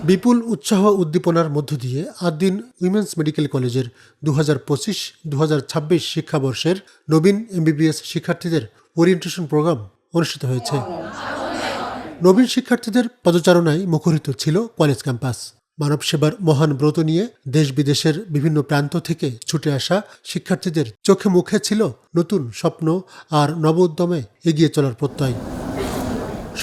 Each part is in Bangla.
বিপুল উৎসাহ উদ্দীপনার মধ্য দিয়ে ৮ দিন উইমেন্স মেডিকেল কলেজের 2025-2026 শিক্ষাবর্ষের নবীন এমবিবিএস শিক্ষার্থীদের ওরিয়েন্টেশন প্রোগ্রাম অনুষ্ঠিত হয়েছে। নবীন শিক্ষার্থীদের পদচারণায় মুখরিত ছিল কলেজ ক্যাম্পাস। মানব সেবার মহান ব্রত নিয়ে দেশ বিদেশের বিভিন্ন প্রান্ত থেকে ছুটে আসা শিক্ষার্থীদের চোখে মুখে ছিল নতুন স্বপ্ন আর নব উদ্যমে এগিয়ে চলার প্রত্যয়।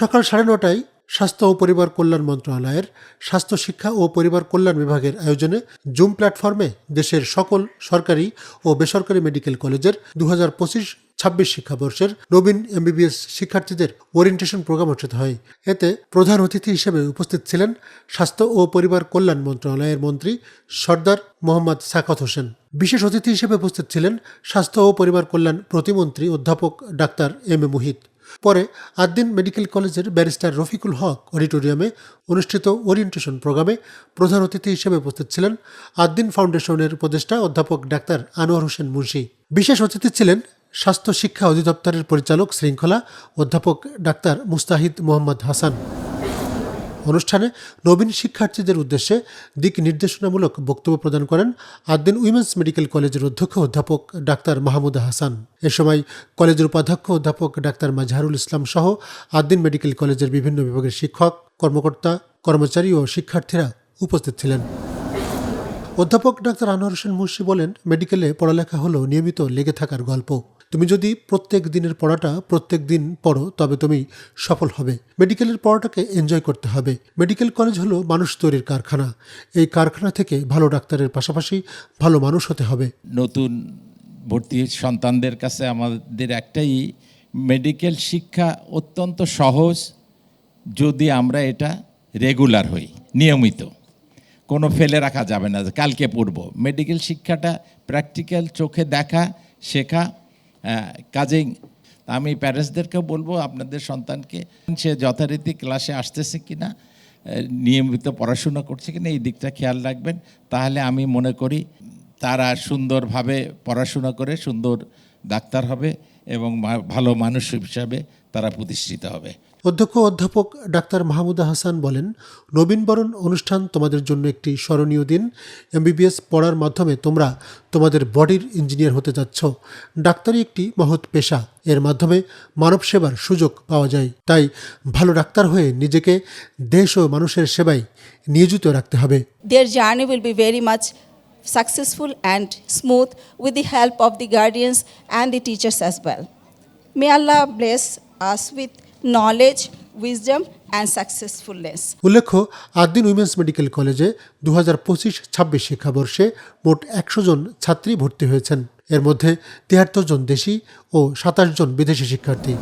সকাল 9:30টায় স্বাস্থ্য ও পরিবার কল্যাণ মন্ত্রণালয়ের স্বাস্থ্য শিক্ষা ও পরিবার কল্যাণ বিভাগের আয়োজনে জুম প্ল্যাটফর্মে দেশের সকল সরকারি ও বেসরকারি মেডিকেল কলেজের 2025-26 শিক্ষাবর্ষের নবীন এমবিবিএস শিক্ষার্থীদের ওরিয়েন্টেশন প্রোগ্রাম অনুষ্ঠিত হয়। এতে প্রধান অতিথি হিসেবে উপস্থিত ছিলেন স্বাস্থ্য ও পরিবার কল্যাণ মন্ত্রণালয়ের মন্ত্রী সর্দার মোহাম্মদ সাখাওয়াত হোসেন। বিশেষ অতিথি হিসেবে উপস্থিত ছিলেন স্বাস্থ্য ও পরিবার কল্যাণ প্রতিমন্ত্রী অধ্যাপক ডাক্তার এম এ মুহিত। পরে ৮ দিন মেডিকেল কলেজের ব্যারিস্টার রফিকুল হক অডিটোরিয়ামে অনুষ্ঠিত ওরিয়েন্টেশন প্রোগ্রামে প্রধান অতিথি হিসেবে উপস্থিত ছিলেন ৮ দিন ফাউন্ডেশনের উপদেষ্টা অধ্যাপক ডাক্তার আনোয়ার হোসেন মুন্সি। বিশেষ অতিথি ছিলেন স্বাস্থ্য শিক্ষা অধিদপ্তরের পরিচালক শৃঙ্খলা অধ্যাপক ডাক্তার মুস্তাহিদ মোহাম্মদ হাসান। অনুষ্ঠানে নবীন শিক্ষার্থীদের উদ্দেশ্যে দিক নির্দেশনামূলক বক্তব্য প্রদান করেন ৮ দিন উইমেন্স মেডিকেল কলেজের অধ্যক্ষ অধ্যাপক ডাক্তার মাহমুদা হাসান। এ সময় কলেজের উপাধ্যক্ষ অধ্যাপক ডাক্তার মাজহারুল ইসলাম সহ ৮ দিন মেডিকেল কলেজের বিভিন্ন বিভাগের শিক্ষক, কর্মকর্তা, কর্মচারী ও শিক্ষার্থীরা উপস্থিত ছিলেন। অধ্যাপক ডাক্তার আনোয়ার হোসেন মুন্সি বলেন, মেডিকেলে পড়ালেখা হলো নিয়মিত লেগে থাকার গল্প। তুমি যদি প্রত্যেক দিনের পড়াটা প্রত্যেক দিন পড়ো তবে তুমি সফল হবে। মেডিকেলের পড়াটাকে এনজয় করতে হবে। মেডিকেল কলেজ হলো মানুষ তৈরির কারখানা। এই কারখানা থেকে ভালো ডাক্তারের পাশাপাশি ভালো মানুষ হতে হবে। নতুন ভর্তি সন্তানদের কাছে আমাদের একটাই, মেডিকেল শিক্ষা অত্যন্ত সহজ যদি আমরা এটা রেগুলার হই, নিয়মিত, কোনো ফেলে রাখা যাবে না কালকে পড়ব। মেডিকেল শিক্ষাটা প্র্যাকটিক্যাল, চোখে দেখা, শেখা। কাজেই আমি প্যারেন্টসদেরকেও বলবো আপনাদের সন্তানকে সে যথারীতি ক্লাসে আসতেছে কিনা, নিয়মিত পড়াশোনা করছে কিনা, এই দিকটা খেয়াল রাখবেন। তাহলে আমি মনে করি তারা সুন্দরভাবে পড়াশোনা করে সুন্দর ডাক্তার হবে এবং ভালো মানুষ হিসাবে তারা প্রতিষ্ঠিত হবে। অধ্যক্ষ অধ্যাপক ডাক্তার মাহমুদা হাসান বলেন, নবীনবরণ অনুষ্ঠান তোমাদের জন্য একটি স্মরণীয় দিন। এমবিবিএস পড়ার মাধ্যমে তোমরা তোমাদের বডির ইঞ্জিনিয়ার হতে যাচ্ছ। ডাক্তারি একটি মহৎ পেশা, এর মাধ্যমে মানব সেবার সুযোগ পাওয়া যায়। তাই ভালো ডাক্তার হয়ে নিজেকে দেশ ও মানুষের সেবায় নিয়োজিত রাখতে হবে। Their journey will be very much successful and smooth with the help of the guardians and the teachers as well. May Allah bless us with knowledge, wisdom and successfulness. উল্লেখ্য, ৮ দিন উইমেন্স মেডিকেল কলেজে 2025-26 শিক্ষাবর্ষে মোট ১০০ জন ছাত্রী ভর্তি হয়েছেন। এর মধ্যে ৭৩ জন দেশি ও ২৭ জন বিদেশি শিক্ষার্থী।